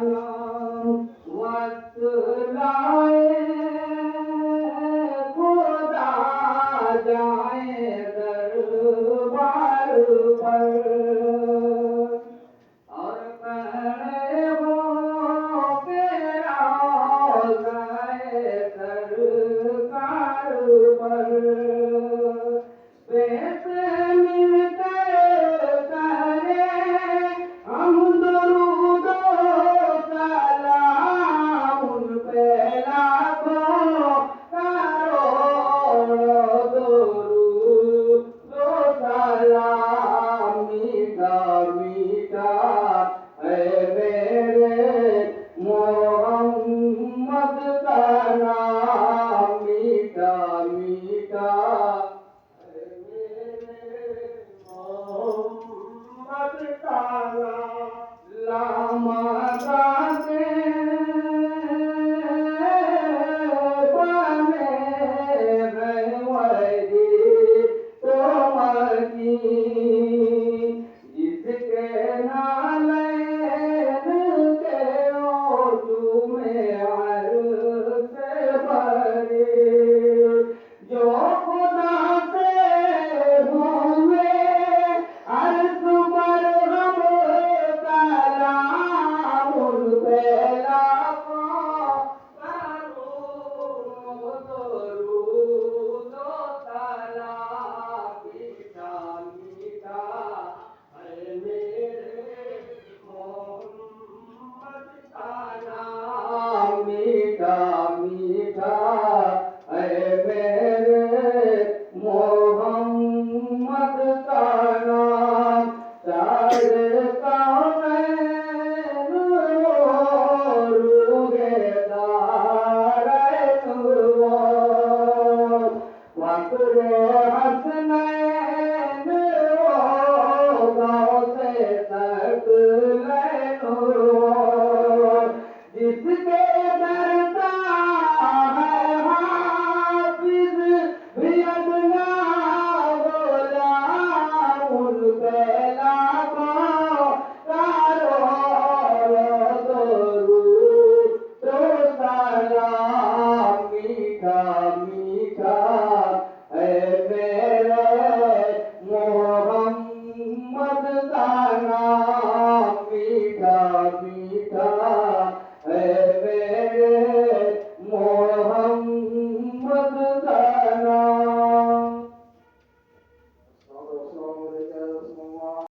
नाम वतलाए खुदा जाए दरबार पर और कहे वो तेरा जाए सरकार पर पैसे मिलकर करे हम दरूदो सलाम उन पे लाखों करोड़ों दरूदो सलाम मीठा मीठा है मेरे मोहम्मद का नाम मीठा मीठा है मेरे मोहम्मद का नाम लामा